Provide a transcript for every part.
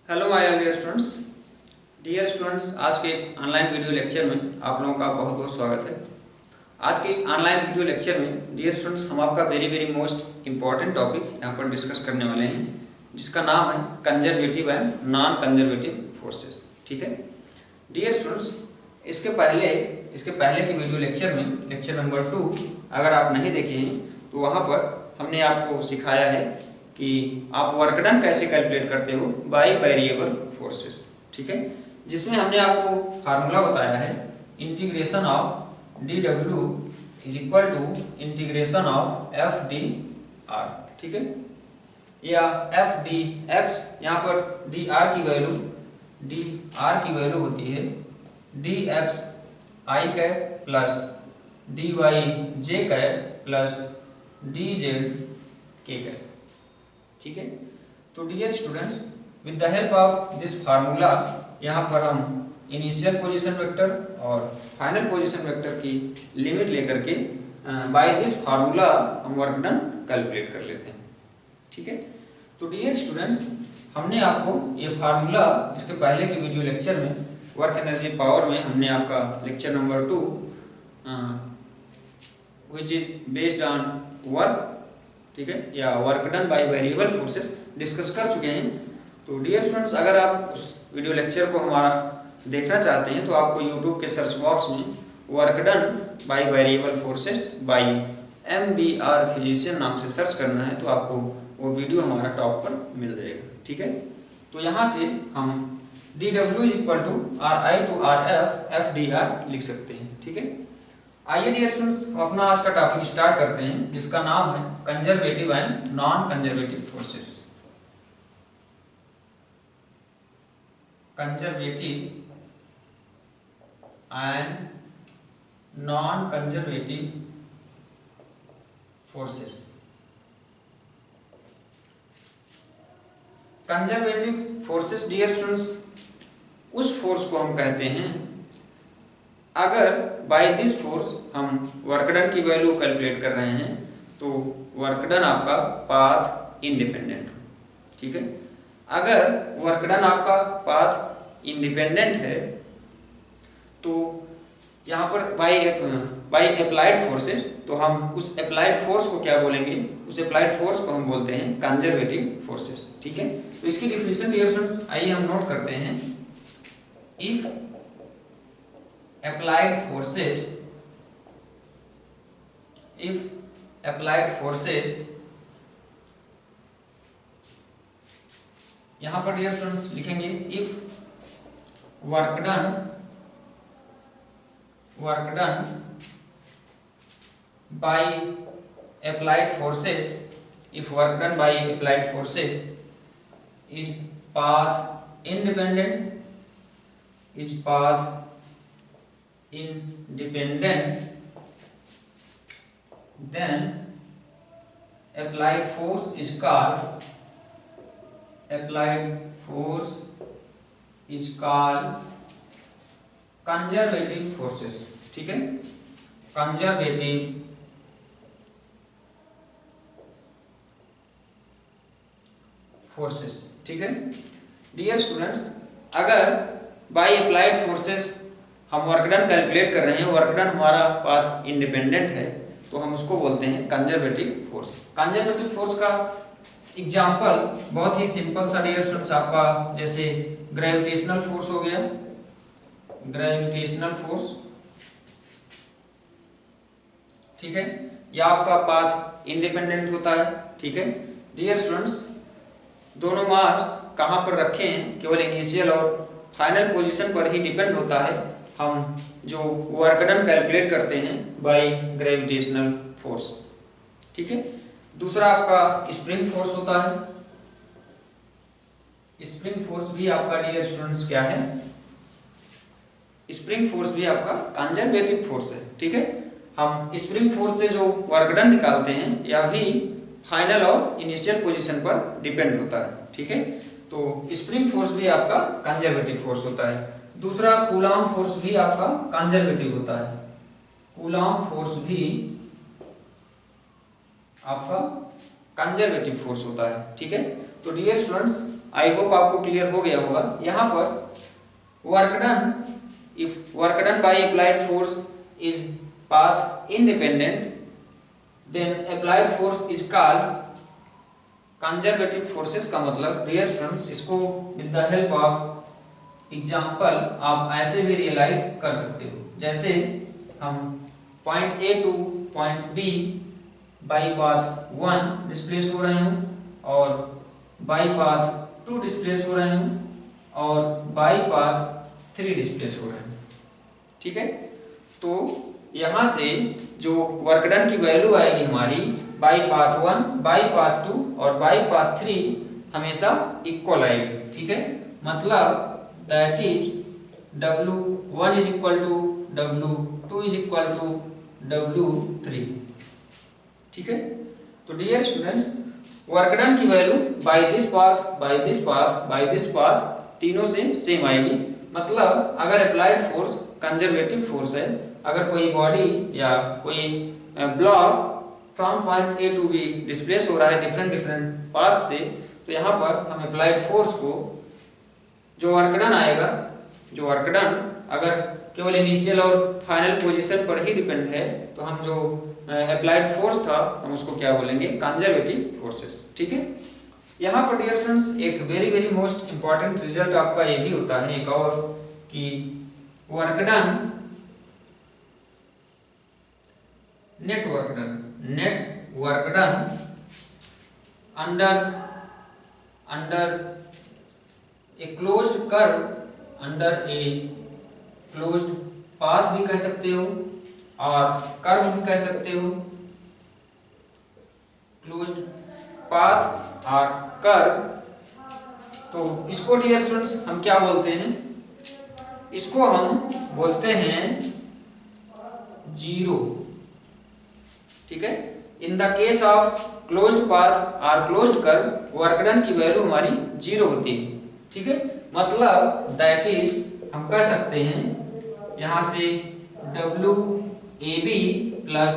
Hello my dear students, आज के इस ऑनलाइन वीडियो लेक्चर में आप लोगों का बहुत बहुत स्वागत है। आज के इस ऑनलाइन वीडियो लेक्चर में डियर स्टूडेंट्स हम आपका वेरी मोस्ट इम्पॉर्टेंट टॉपिक यहाँ पर डिस्कस करने वाले हैं, जिसका नाम है conservative and non conservative forces. ठीक है डियर स्टूडेंट्स, इसके पहले की वीडियो लेक्चर में लेक्चर नंबर 2 अगर आप नहीं देखे हैं तो वहाँ पर हमने आपको सिखाया है कि आप वर्क डन कैसे कैलकुलेट करते हो बाय वेरिएबल फोर्सेस। ठीक है, जिसमें हमने आपको फार्मूला बताया है integration of D W is equal to integration of F D R. ठीक है, या एफ डी एक्स, यहाँ पर डी आर की वैल्यू होती है D X I cap plus D Y J cap plus D Z K cap. ठीक है, तो dear students, with the help of this formula यहाँ पर हम इनिशियल पोजीशन वेक्टर और फाइनल पोजीशन वेक्टर की लिमिट लेकर के बाय दिस फार्मूला हम वर्क डन कैलकुलेट कर लेते हैं। ठीक है, तो डियर स्टूडेंट्स, हमने आपको ये फार्मूला इसके पहले की वीडियो लेक्चर में वर्क एनर्जी पावर में हमने आपका lecture number 2 which is based on work, ठीक है, या work done by variable forces discuss कर चुके हैं। तो डियर स्टूडेंट्स, अगर आप उस वीडियो लेक्चर को हमारा देखना चाहते हैं तो आपको यूट्यूब के सर्च बॉक्स में work done by variable forces by MBR physician नाम से सर्च करना है, तो आपको वो वीडियो हमारा टॉप पर मिल जाएगा। ठीक है, तो यहाँ से हम DW is equal to RI to RF FDR लिख सकते हैं। ठीक है, आइए डियर स्टूडेंट्स, हम अपना आज का टॉपिक स्टार्ट करते हैं, जिसका नाम है conservative and non conservative forces. Conservative and non conservative forces. Conservative forces dear students उस फोर्स को हम कहते हैं अगर बाय दिस फोर्स हम वर्क डन की वैल्यू कैलकुलेट कर रहे हैं तो वर्क डन आपका पाथ इंडिपेंडेंट हो। ठीक है, अगर वर्क डन आपका पाथ इंडिपेंडेंट है तो यहाँ पर बाय अप्लाइड फोर्सेस, तो हम उस अप्लाइड फोर्स को क्या बोलेंगे, उस अप्लाइड फोर्स को हम बोलते हैं कंजर्वेटिव फोर्सेस। ठीक है, तो इसकी डिफिनेशन डियर स्टूडेंट्स आइए हम नोट करते हैं। इफ applied forces यहां पर डियर स्टूडेंट्स लिखेंगे if work done by applied forces, if work done by applied forces is path independent, then applied force is called conservative forces। ठीक है, conservative forces. ठीक है डियर स्टूडेंट्स, अगर bye applied forces हम work done calculate कर रहे हैं, work done हमारा पाथ इंडिपेंडेंट है, तो हम उसको बोलते हैं कंजर्वेटिव फोर्स। कंजर्वेटिव फोर्स का एग्जांपल बहुत ही सिंपल सा डियर स्टूडेंट्स आपका जैसे ग्रेविटेशनल फोर्स हो गया, ग्रेविटेशनल फोर्स। ठीक है, या आपका पाथ इंडिपेंडेंट होता है। ठीक है डियर स्टूडेंट्स, दोनों मास कहाँ पर रखे हैं केवल इनिशियल और फाइनल पोजीशन पर ही डिपेंड होता है हम जो वर्क डन कैलकुलेट करते हैं बाय ग्रेविटेशनल फोर्स। ठीक है, दूसरा आपका स्प्रिंग फोर्स होता है। स्प्रिंग फोर्स भी आपका डियर स्टूडेंट्स क्या है, स्प्रिंग फोर्स भी आपका कंजर्वेटिव फोर्स है। ठीक है, हम स्प्रिंग फोर्स से जो वर्क डन निकालते हैं यह भी फाइनल और इनिशियल पोजीशन पर डिपेंड होता है। ठीक है, तो स्प्रिंग फोर्स भी आपका कंजर्वेटिव फोर्स होता है। दूसरा कूलॉम फोर्स भी आपका कंजर्वेटिव होता है। कूलॉम फोर्स भी आपका कंजर्वेटिव फोर्स होता है। ठीक है, तो डियर स्टूडेंट्स आई होप आपको क्लियर हो गया होगा। यहाँ पर work done, if work done by applied force is path independent, then applied force is called conservative forces. का मतलब डियर स्टूडेंट्स इसको with the help of example आप ऐसे भी रियलाइज कर सकते हो। जैसे हम point A to point B by path 1 displace हो रहे हैं और बाई पाथ 2 डिस्प्लेस हो रहे हैं और बाई पाथ 3 डिस्प्लेस हो रहे हैं। ठीक है, तो यहां से जो वर्क डन की वैल्यू आएगी हमारी बाई पाथ 1, बाई पाथ 2 और बाई पाथ 3 हमेशा इक्वल आएगी। ठीक है, मतलब that is W1 is equal to W2 is equal to W3। ठीक है, तो डियर स्टूडेंट्स वर्क डन की value by this path, by this path, by this path तीनों से सेम आएगी। मतलब अगर अप्लाइड फोर्स कंजर्वेटिव फोर्स है, अगर कोई बॉडी या कोई block from point A to B displace हो रहा है डिफरेंट डिफरेंट पाथ से, तो यहाँ पर हम अप्लाइड फोर्स को जो वर्क डन आएगा, जो वर्क डन अगर केवल इनिशियल और फाइनल पोजीशन पर ही डिपेंड है, तो हम जो अप्लाइड फोर्स था हम उसको क्या बोलेंगे, कंजर्वेटिव फोर्सेस। ठीक है, यहाँ पर डियर स्टूडेंट्स एक very very most important result आपका ये भी होता है एक और, कि work done, net work done under a closed curve, under a closed path भी कह सकते हो और कर्व भी कह सकते हो, क्लोज्ड पाथ और कर्व। तो इसको डियर स्टूडेंट्स हम क्या बोलते हैं, इसको हम बोलते हैं जीरो। ठीक है, in the case of closed path और क्लोज्ड कर्व वर्क डन की वैल्यू हमारी जीरो होती है। ठीक है, मतलब दैट इज हम कह सकते हैं यहां से WAB plus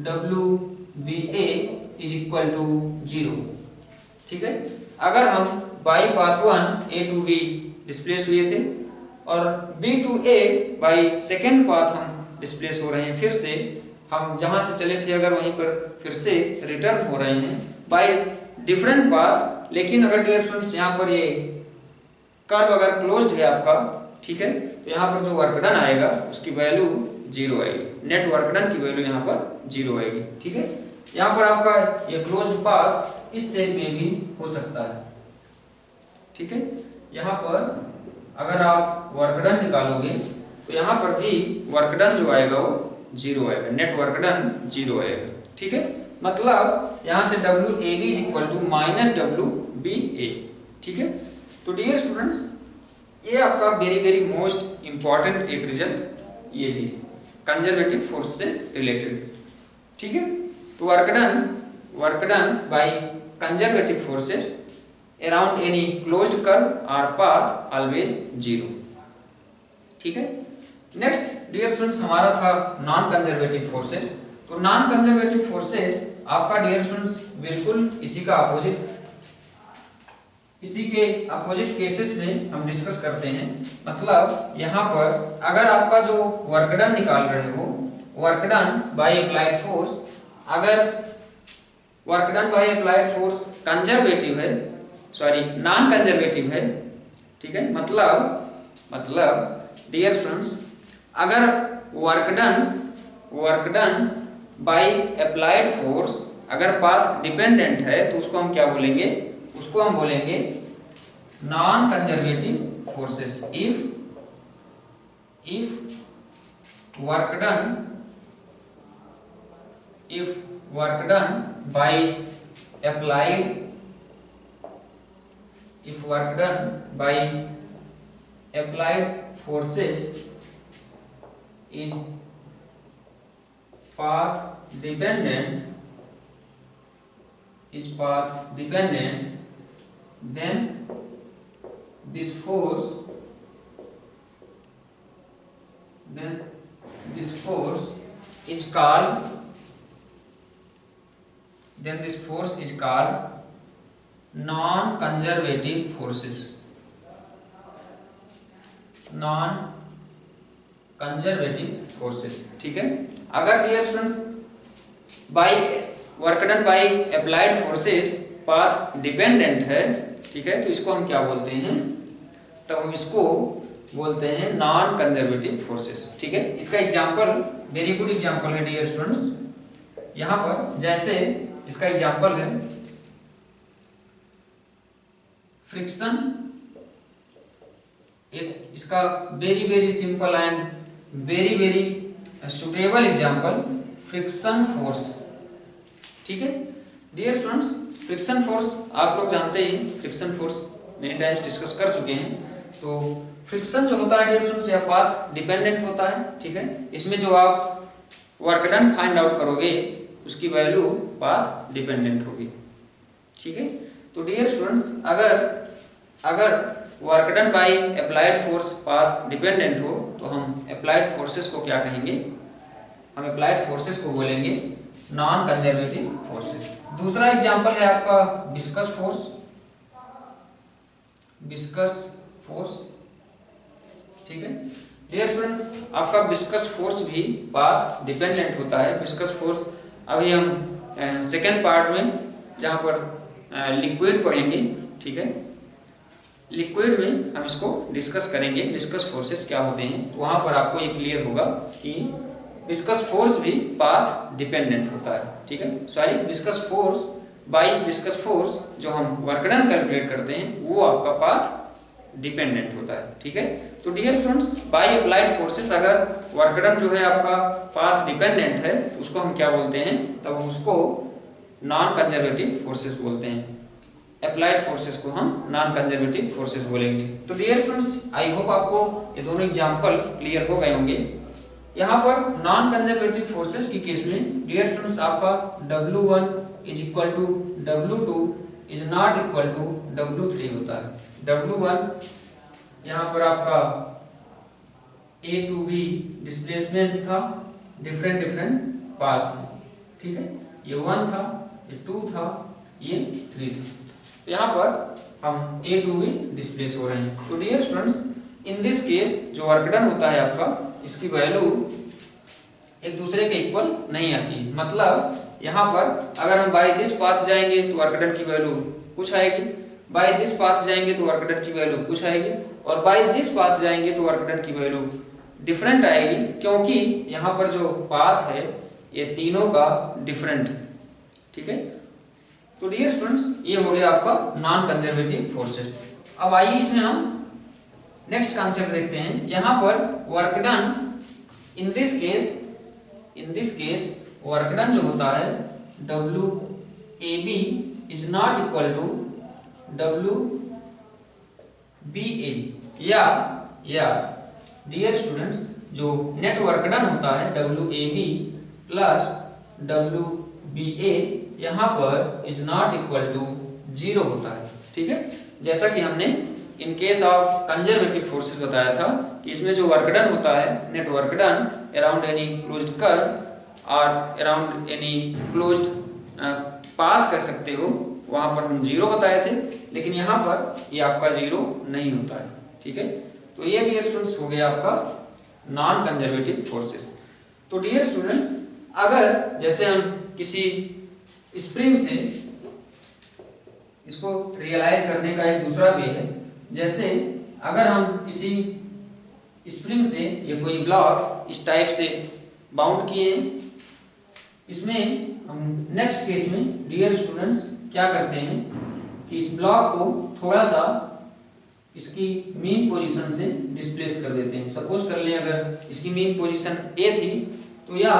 WBA is equal to zero. ठीक है, अगर हम by path 1 A to B displace हुए थे और B to A by second path हम डिस्प्लेस हो रहे हैं, फिर से हम जहां से चले थे अगर वहीं पर फिर से रिटर्न हो रहे हैं बाय डिफरेंट पाथ। लेकिन अगर डियर स्टूडेंट्स यहाँ पर ये कर्व अगर क्लोज्ड है आपका, ठीक है, तो यहाँ पर जो वर्क डन आएगा उसकी वैल्यू जीरो आएगी, नेट वर्क डन की वैल्यू यहाँ पर जीरो आएगी। ठीक है, यहाँ पर आपका ये क्लोज्ड पाथ इस शेप में भी हो सकता है। ठीक है, यहाँ पर अगर आप वर्क डन निकालोगे तो यहाँ पर भी वर्क डन जो आएगा वो जीरो आएगा, नेट वर्क डन जीरो आएगा। ठीक है, मतलब यहाँ से WAB is equal to minus WBA। ठीक है, तो डियर स्टूडेंट्स ये आपका वेरी वेरी मोस्ट इंपॉर्टेंट एक रिजल्ट ये भी कंजर्वेटिव फोर्स से रिलेटेड। ठीक है, तो work done by conservative forces around any closed curve और पाथ ऑलवेज जीरो। ठीक है, नेक्स्ट डियर स्टूडेंट्स हमारा था नॉन कंजर्वेटिव फोर्सेस। तो नॉन कंजर्वेटिव फोर्सेस आपका डियर स्टूडेंट्स बिल्कुल इसी का अपोजिट, इसी के अपोजिट केसेस में हम डिस्कस करते हैं। मतलब यहाँ पर अगर आपका जो वर्क डन निकाल रहे हो, work done by applied force, अगर work done by applied force conservative है, सॉरी नॉन कंजर्वेटिव है, ठीक है, मतलब डियर स्टूडेंट्स अगर work done by applied force अगर पाथ डिपेंडेंट है तो उसको हम क्या बोलेंगे, उसको हम बोलेंगे non conservative forces. If work done by applied forces is path dependent, then this force is called then this force is called non-conservative forces. non-conservative forces, ठीक है। अगर dear students by work done by applied forces path dependent है, ठीक है, तो इसको हम क्या बोलते हैं, तो हम इसको बोलते हैं नॉन कंजर्वेटिव फोर्सेस, ठीक है। इसका एग्जांपल वेरी गुड एग्जांपल है डियर स्टूडेंट्स, यहाँ पर जैसे इसका एग्जांपल है फ्रिक्शन, एक इसका very very simple and very very suitable example friction force, ठीक है। डियर स्टूडेंट्स फ्रिक्शन फोर्स आप लोग जानते ही, friction force many times discuss कर चुके हैं। तो फ्रिक्शन जो होता है डियर स्टूडेंट्स यह पाथ डिपेंडेंट होता है, ठीक है। इसमें जो आप वर्क डन फाइंड आउट करोगे उसकी वैल्यू पाथ डिपेंडेंट होगी, ठीक है। तो डियर स्टूडेंट्स अगर work done by applied force path dependent हो तो हम अप्लाइड फोर्सेस को क्या कहेंगे, हम अप्लाइड फोर्सेस को बोलेंगे नॉन कंजर्वेटिव फोर्सेस। दूसरा एग्जांपल है आपका विस्कस फोर्स, ठीक है। डियर स्टूडेंट्स आपका विस्कस फोर्स भी पाथ डिपेंडेंट होता है। विस्कस फोर्स अभी हम सेकेंड पार्ट में जहां पर लिक्विड पढ़ेंगे, ठीक है, लिक्विड में हम इसको डिस्कस करेंगे विस्कस फोर्सेस क्या होते हैं, तो वहां पर आपको ये क्लियर होगा कि विस्कस फोर्स भी पाथ डिपेंडेंट होता है, ठीक है। Sorry viscous force by viscous force जो हम वर्क डन कैलकुलेट करते हैं वो आपका पाथ डिपेंडेंट होता है, ठीक है। तो dear students by applied forces अगर वर्क डन जो है आपका पाथ डिपेंडेंट है उसको हम क्या बोलते हैं, तब हम उसको नॉन कंजर्वेटिव फोर्सेस बोलते हैं। अप्लाइड फोर्सेस को हम नॉन कंजर्वेटिव फोर्सेस बोलेंगे। तो डियर स्टूडेंट्स आई होप आपको ये दोनों एग्जांपल क्लियर हो गए होंगे। यहाँ पर नॉन कंजर्वेटिव फोर्सेस की केस में डियर स्टूडेंट्स आपका W1 is equal to W2 is not equal to W3 होता है। W1 यहाँ पर आपका A to B डिस्प्लेसमेंट था डिफरेंट पाथ्स, ठीक है, ये 1 था, ये 2 था, ये 3 था। यहाँ पर हम A to B डिस्प्लेस हो रहे हैं। तो dear students in this case जो वर्क डन होता है आपका इसकी वैल्यू एक दूसरे के इक्वल नहीं आती है। मतलब यहाँ पर अगर हम बाय दिस पाथ जाएंगे तो वर्क डन की वैल्यू कुछ आएगी, बाय दिस पाथ जाएंगे तो वर्क डन की वैल्यू कुछ आएगी, और बाय दिस पाथ जाएंगे तो वर्क डन की वैल्यू डिफरेंट आएगी, क्योंकि यहाँ पर जो पाथ है ये तीनों का डिफरेंट, ठीक है। तो डियर स्टूडेंट्स ये हो गया आपका नॉन कंजर्वेटिव फोर्सेस। अब आइए इसमें हम नेक्स्ट कॉन्सेप्ट देखते हैं। यहाँ पर work done in this case work done जो होता है WAB is not equal to WBA, या डियर स्टूडेंट्स जो नेट वर्क डन होता है WAB प्लस WBA यहाँ पर इज नॉट इक्वल टू 0 होता है, ठीक है। जैसा कि हमने in case of conservative forces बताया था कि इसमें जो वर्क डन होता है net work done around any closed curve और अराउंड एनी क्लोज्ड पाथ कह सकते हो, वहां पर हम 0 बताए थे, लेकिन यहाँ पर ये आपका 0 नहीं होता है, ठीक है। तो ये डियर स्टूडेंट्स हो गया आपका नॉन कंजर्वेटिव फोर्सेस। तो डियर स्टूडेंट्स अगर जैसे हम किसी स्प्रिंग से इसको रियलाइज करने का एक दूसरा वे है, जैसे अगर हम किसी स्प्रिंग से ये कोई ब्लॉक इस टाइप से बाउंड किए हैं, इसमें हम नेक्स्ट केस में डियर स्टूडेंट्स क्या करते हैं कि इस ब्लॉक को थोड़ा सा इसकी मीन पोजीशन से डिस्प्लेस कर देते हैं। सपोज कर लें अगर इसकी मीन पोजीशन A थी तो यह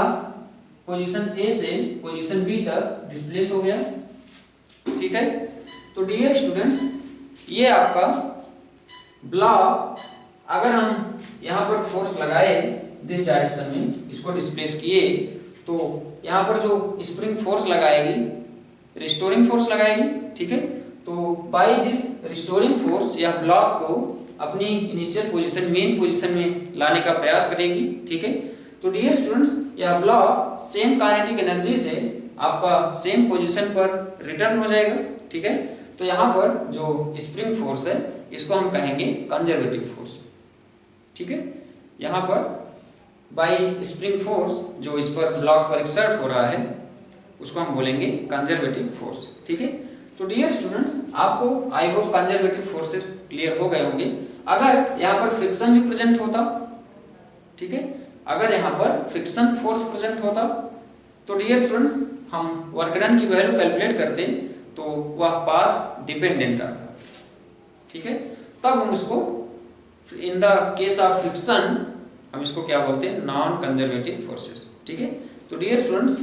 पोजीशन A से पोजीशन B तक डिस्प्लेस हो गया, ठीक है। तो डियर स्टूडेंट्स ये आपका ब्लॉक अगर हम यहाँ पर फोर्स लगाए दिस डायरेक्शन में, इसको डिस्प्लेस किए, तो यहाँ पर जो स्प्रिंग फोर्स लगाएगी रिस्टोरिंग फोर्स लगाएगी, ठीक है। तो बाय दिस रिस्टोरिंग फोर्स यह ब्लॉक को अपनी इनिशियल पोजीशन मेन पोजीशन में लाने का प्रयास करेगी, ठीक है। तो डियर स्टूडेंट्स यह ब्लॉक सेम काइनेटिक एनर्जी से आपका सेम पोजीशन पर रिटर्न हो जाएगा। ठीक है, तो यहाँ पर जो स्प्रिंग फोर्स है इसको हम कहेंगे कंजर्वेटिव फोर्स। ठीक है, यहाँ पर बाई स्प्रिंग फोर्स जो इस पर ब्लॉक पर एक्सर्ट हो रहा है उसको हम बोलेंगे कंजर्वेटिव फोर्स। ठीक है, तो डियर स्टूडेंट्स, आपको I hope conservative forces clear हो गए होंगे। अगर यहाँ पर फ्रिक्शन भी प्रेजेंट होता, ठीक है, अगर यहाँ पर फ्रिक्शन फोर्स प्रेजेंट होता तो डियर स्टूडेंट्स हम वर्क डन की वैल्यू कैलकुलेट करते तो वह पाथ डिपेंडेंट आता। ठीक है, तब हम इसको in the case of friction हम इसको क्या बोलते हैं, नॉन कंजर्वेटिव फोर्सेस। ठीक है, तो डियर स्टूडेंट्स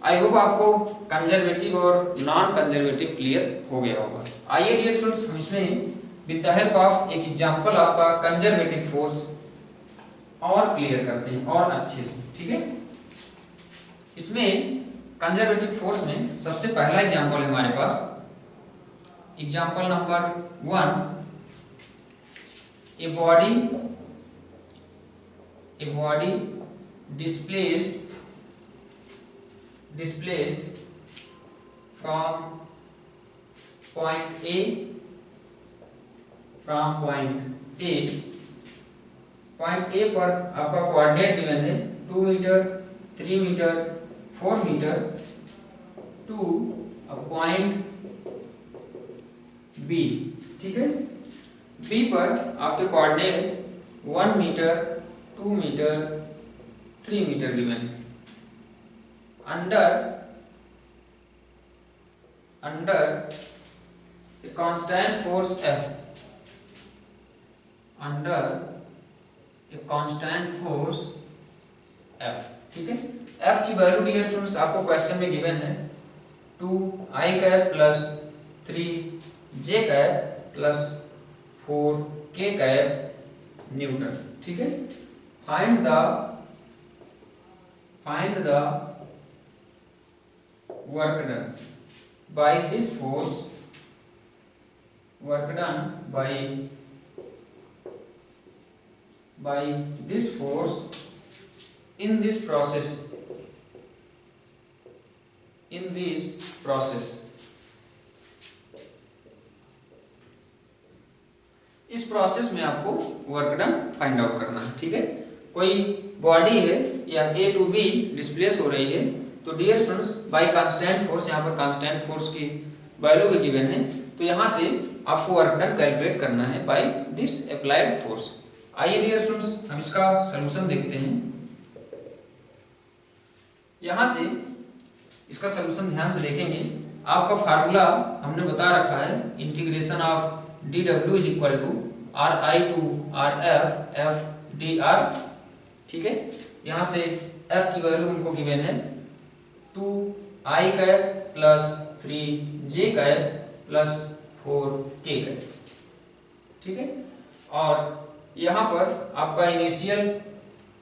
आई होप आपको कंजर्वेटिव और नॉन कंजर्वेटिव क्लियर हो गया होगा। आइए डियर स्टूडेंट्स हम इसमें विद द हेल्प ऑफ एक एग्जांपल आपका कंजर्वेटिव फोर्स और क्लियर करते हैं और अच्छे से। ठीक है, इसमें कंजर्वेटिव फोर्स में सबसे पहला एग्जांपल है हमारे पास, example number 1, a body displaced from point A point A पर आपका कोऑर्डिनेट गिवन है 2 metre, 3 metre, 4 metre to point B। ठीक है, B पर आपके coordinate 1 metre, 2 metre, 3 metre given है। under a constant force F, under a constant force F। ठीक है, F की वैल्यू डियर स्टूडेंट्स आपको क्वेश्चन में गिवन है 2i cap plus 3j cap plus 4k cap newton. ठीक है, find the work done by this force, work done by this force in this process, इस process में आपको work done find out करना है। ठीक है, कोई बॉडी है या A to B डिस्प्लेस हो रही है तो dear students by constant force, यहाँ पर कांस्टेंट फोर्स की वैल्यू भी गिवन है, तो यहाँ से आपको वर्क डन कैलकुलेट करना है बाय दिस अप्लाइड फोर्स। आइए डियर स्टूडेंट्स हम इसका सलूशन देखते हैं। यहाँ से इसका सलूशन ध्यान से देखेंगे। आपका फार्मूला हमने बता रखा है, integration of dw is equal to ri to rf f dr। ठीक है, यहाँ से f की वैल्यू हमको गिवन है 2i cap plus 3j cap plus 4k cap. ठीक है, और यहाँ पर आपका initial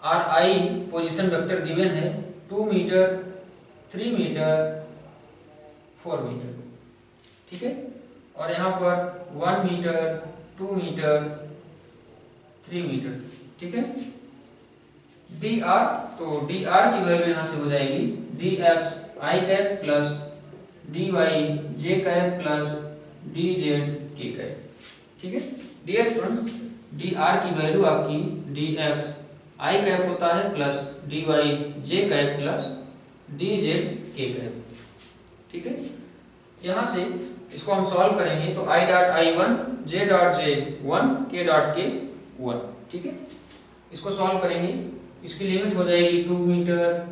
ri position vector given है 2 मीटर, 3 मीटर, 4 मीटर। ठीक है, और यहाँ पर 1 मीटर, 2 मीटर, 3 मीटर। ठीक है, dr, तो dr की वैल्यू यहाँ से हो जाएगी dx i cap plus dy j cap plus dz k cap. ठीक है, डियर स्टूडेंट्स dr की वैल्यू आपकी dx i कैप होता है plus dy j cap plus dz k cap. ठीक है, यहाँ से इसको हम सॉल्व करेंगे तो i dot i1 j dot j1 k dot k 1। ठीक है, इसको सॉल्व करेंगे, इसकी लिमिट हो जाएगी 2 metre,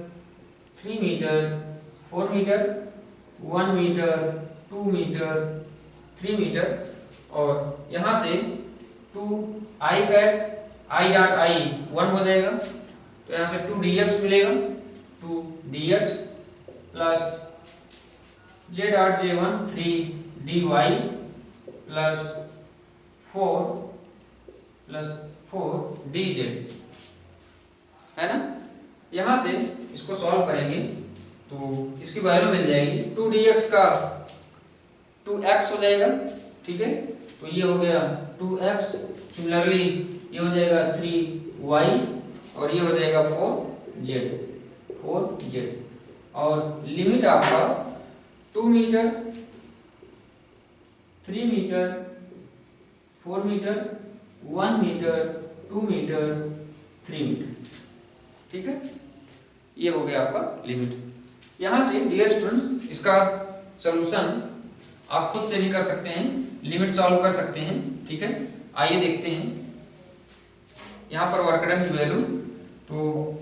3 metre, 4 metre, 1 metre, 2 metre, 3 metre, और यहाँ से 2i cap i dot i 1 हो जाएगा, तो यहाँ से 2dx मिलेगा, 2dx plus j dot j1 3dy plus 4 dz है ना। यहाँ से इसको सॉल्व करेंगे तो इसकी वैल्यू मिल जाएगी 2dx का 2x हो जाएगा। ठीक है, तो ये हो गया 2x, सिमिलरली ये हो जाएगा 3y और ये हो जाएगा 4z। और लिमिट आपका 2 metre, 3 metre, 4 metre, 1 metre, 2 metre, 3 metre. ठीक है, ये हो गया आपका लिमिट। यहां से डियर स्टूडेंट्स इसका सॉल्यूशन आप खुद से भी कर सकते हैं, लिमिट सॉल्व कर सकते हैं। ठीक है, आइए देखते हैं। यहाँ पर वर्क डन की वैल्यू तो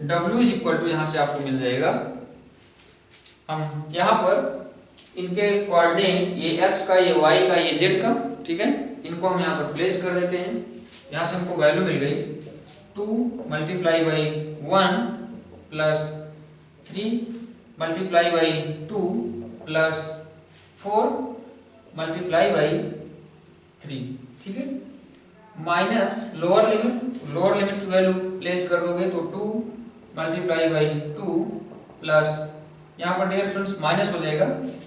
W इज इक्वल टू यहाँ से आपको मिल जाएगा। हम यहाँ पर इनके कोऑर्डिनेट ये x का, ये y का, ये z का, ठीक है, इनको हम यहाँ पर प्लेस कर देते हैं। यहाँ से हमको वैल्यू मिल गई 2 multiply by 1 plus 3 multiply by 2 plus 4 multiply by 3। ठीक है, माइनस लोअर लिमिट की वैल्यू प्लेस कर दोगे तो 2 मल्टीप्लाई बाई 2 प्लस, यहाँ पर डियर स्टूडेंट्स माइनस हो जाएगा,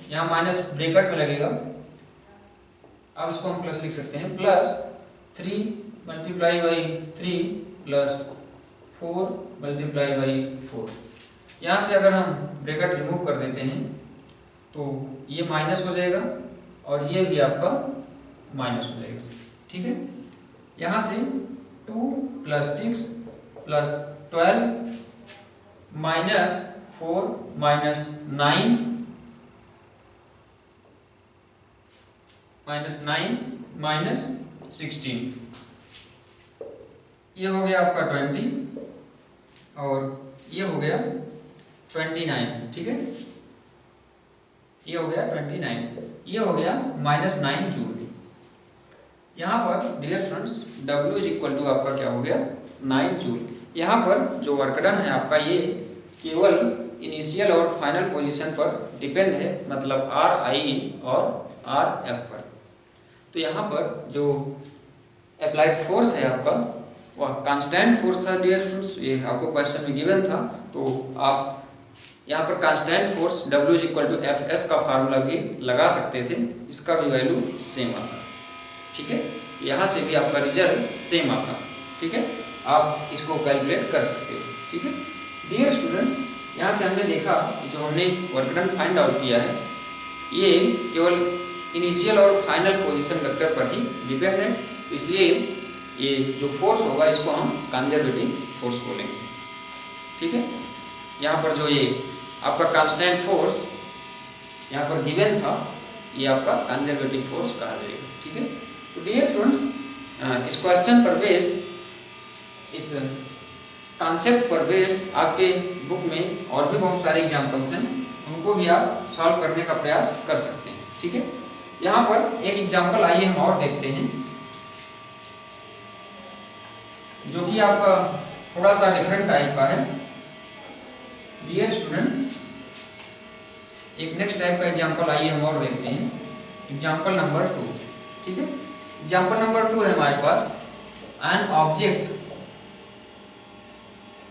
यहाँ माइनस ब्रैकेट में लगेगा, अब इसको हम प्लस लिख सकते हैं, plus 3 multiply by 3 plus 4 multiply by 4। यहाँ से अगर हम ब्रैकेट रिमूव कर देते हैं तो ये माइनस हो जाएगा और ये भी आपका माइनस हो जाएगा। ठीक है, यहाँ से 2 plus 6 plus 12 minus 4 minus 9 minus 16, ये हो गया आपका 20 और ये हो गया 29। ठीक है, ये हो गया 29, ये हो गया माइनस 9 जूल। यहाँ पर dear students W is equal to आपका क्या हो गया 9 जूल। यहाँ पर जो वर्क डन है आपका ये केवल इनिशियल और फाइनल पोजीशन पर डिपेंड है, मतलब RI और RF पर। तो यहाँ पर जो अप्लाइड फोर्स है आपका वह कांस्टेंट फोर्स था डियर स्टूडेंट्स, ये आपको क्वेश्चन में गिवन था। तो आप यहाँ पर constant force W is equal to FS का फार्मूला भी लगा सकते थे, इसका भी वैल्यू सेम आता। ठीक है, यहाँ से भी आपका रिजल्ट सेम आता। ठीक है, आप इसको कैलकुलेट कर सकते हो। ठीक है डियर स्टूडेंट्स, यहाँ से हमने देखा कि जो हमने वर्क डन फाइंड आउट किया है ये केवल इनिशियल और फाइनल पोजीशन वेक्टर पर ही डिपेंड है, इसलिए ये जो फोर्स होगा इसको हम कंजर्वेटिव फोर्स बोलेंगे। ठीक है, यहाँ पर जो ये आपका कांस्टेंट फोर्स यहाँ पर गिवन था ये आपका कंजर्वेटिव फोर्स कहा जाएगा। ठीक है, तो डियर स्टूडेंट्स इस क्वेश्चन पर बेस्ड, इस कॉन्सेप्ट पर बेस्ड आपके बुक में और भी बहुत सारे एग्जांपल्स हैं, उनको भी आप सॉल्व करने का प्रयास कर सकते हैं। ठीक है, यहाँ पर एक एग्जांपल आइए हम और देखते हैं जो कि आपका थोड़ा सा डिफरेंट टाइप का है। डियर स्टूडेंट्स एक नेक्स्ट टाइप का एग्जांपल आइए हम और देखते हैं, एग्जांपल नंबर 2। ठीक है, एग्जांपल नंबर 2 है हमारे पास, an object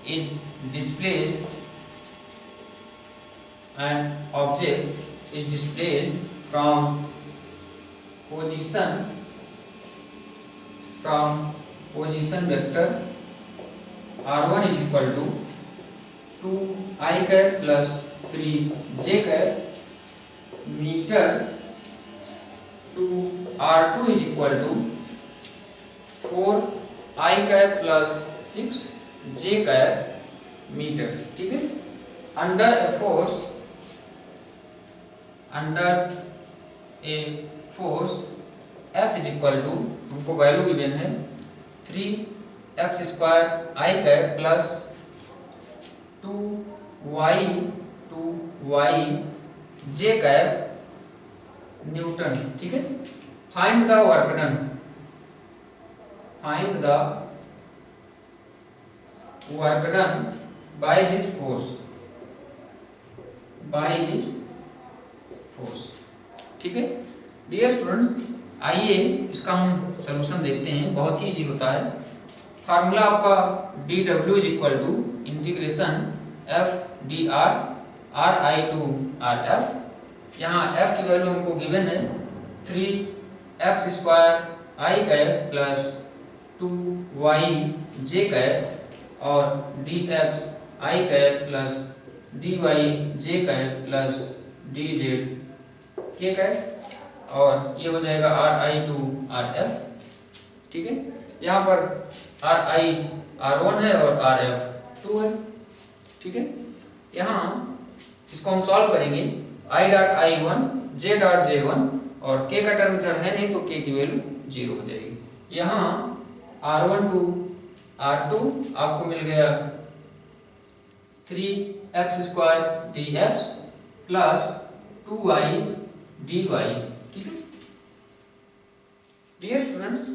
is displayed from position vector r1 is equal to 2i cap plus 3j cap meter to r2 is equal to 4i cap plus 6j cap metre. ठीक है, under a force F is equal to, हमको value given है 3x square i cap plus 2y j cap newton. ठीक है, find the work done, find the work done by this force, ठीक है dear students, आइए इसका हम solution देखते हैं, बहुत ही इजी होता है। फार्मूला आपका dW is equal to integration f dr ri to rf। यहाँ f की वैल्यू हमको गिवन है 3x square i cap plus 2y j cap और dx i cap plus dy J cap plus dz K cap, और ये हो जाएगा ri to rf। ठीक है, यहाँ पर ri r1 है और rf 2 है। ठीक है, यहाँ इसको हम सॉल्व करेंगे, i dot i1 j dot j1 और k का टर्म इधर है नहीं तो k की वैल्यू 0 हो जाएगी। यहाँ r1 टू r2 आपको मिल गया 3x square dx plus 2y dy। ठीक है डियर स्टूडेंट्स,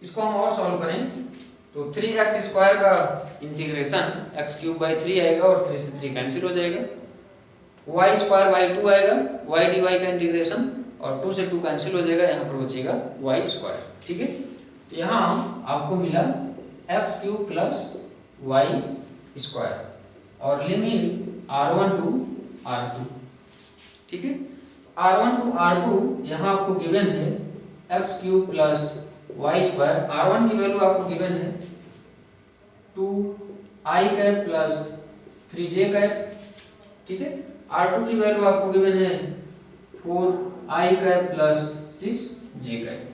इसको हम और सॉल्व करें तो 3x स्क्वायर का इंटीग्रेशन x क्यूब बाई 3 आएगा और 3 से 3 कैंसिल हो जाएगा, y स्क्वायर बाई 2 आएगा, y dy का इंटीग्रेशन और 2 से 2 कैंसिल हो जाएगा, यहाँ पर बचेगा y स्क्वायर। ठीक है, यहाँ आपको मिला x cube plus y square और लिमिट r1 टू r2। ठीक है, r1 टू r2 यहाँ आपको गिवन है x cube plus y square, r1 की वैल्यू आपको गिवन है 2i cap plus 3j cap. ठीक है, r2 की वैल्यू आपको गिवन है 4i cap plus 6j cap.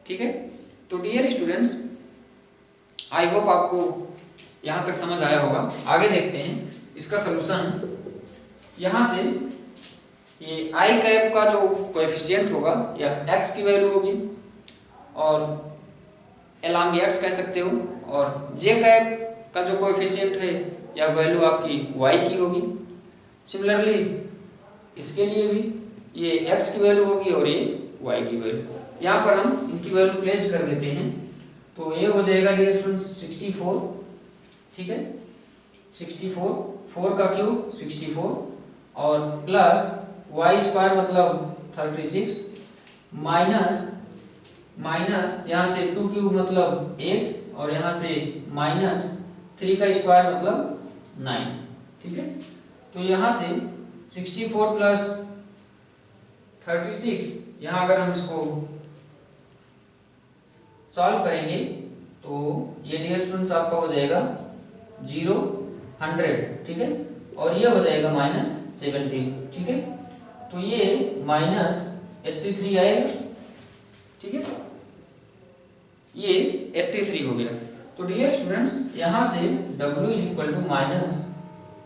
ठीक है, तो डियर स्टूडेंट्स, आई होप आपको यहाँ तक समझ आया होगा। आगे देखते हैं इसका सलूशन। यहाँ से ये i कैप का जो कोएफिशिएंट होगा या x की वैल्यू होगी और along x कह सकते हो, और j कैप का जो कोएफिशिएंट है या वैल्यू आपकी y की होगी। सिमिलरली इसके लिए भी ये x की वैल्यू होगी और ये y की वैल्यू। यहाँ पर हम इनकी वैल्यू प्लेस कर देते हैं तो ये हो जाएगा डियर स्टूडेंट्स 64। ठीक है, 64, 4 का क्यूब 64 और प्लस y स्क्वायर मतलब 36 माइनस यहाँ से 2 क्यूब मतलब 8 और यहाँ से माइनस 3 का स्क्वायर मतलब 9। ठीक है, तो यहाँ से 64 प्लस 36, यहाँ अगर हम इसको सॉल्व करेंगे तो ये डियर स्टूडेंट्स आपका हो जाएगा 0 100। ठीक है, और ये हो जाएगा माइनस 17। ठीक है, तो ये माइनस 83 आएगा। ठीक है, ये 83 हो गया। तो डियर स्टूडेंट्स, यहाँ से W is equal to minus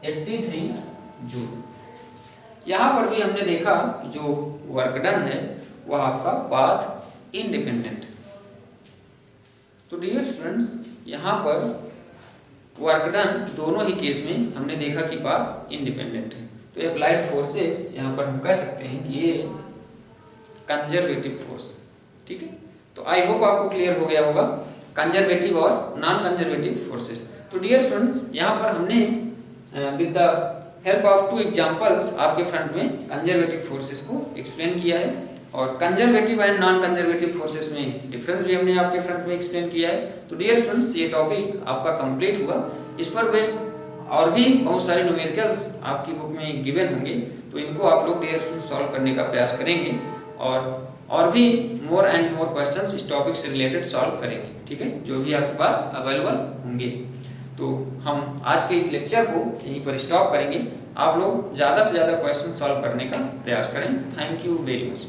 83 joule. यहाँ पर भी हमने देखा जो वर्क डन है वह आपका पाथ इंडिपेंडेंट। तो डियर स्टूडेंट्स, यहाँ पर वर्क डन दोनों ही केस में हमने देखा कि पाथ इंडिपेंडेंट है। तो अप्लाइड फोर्सेस यहाँ पर हम कह सकते हैं कि ये कंजर्वेटिव फोर्स। ठीक है, तो आई होप आपको क्लियर हो गया होगा कंजर्वेटिव और नॉन कंजर्वेटिव फोर्सेस। तो डियर स्टूडेंट्स, यहाँ पर हमने with the help of 2 examples आपके फ्रंट में कंजर्वेटिव फोर्सेस को एक्सप्लेन किया है और conservative and non conservative forces में डिफरेंस भी हमने आपके फ्रंट में एक्सप्लेन किया है। तो डियर स्टूडेंट्स, ये टॉपिक आपका कंप्लीट हुआ। इस पर बेस्ड और भी बहुत सारे न्यूमेरिकल्स आपकी बुक में गिवन होंगे, तो इनको आप लोग डियर स्टूडेंट्स सॉल्व करने का प्रयास करेंगे और भी मोर एंड मोर क्वेश्चंस इस टॉपिक से रिलेटेड सॉल्व करेंगे। ठीक है, जो भी आपके पास अवेलेबल होंगे। तो हम आज के इस लेक्चर को यहीं पर स्टॉप करेंगे। आप लोग ज़्यादा से ज़्यादा क्वेश्चन सॉल्व करने का प्रयास करें। Thank you very much.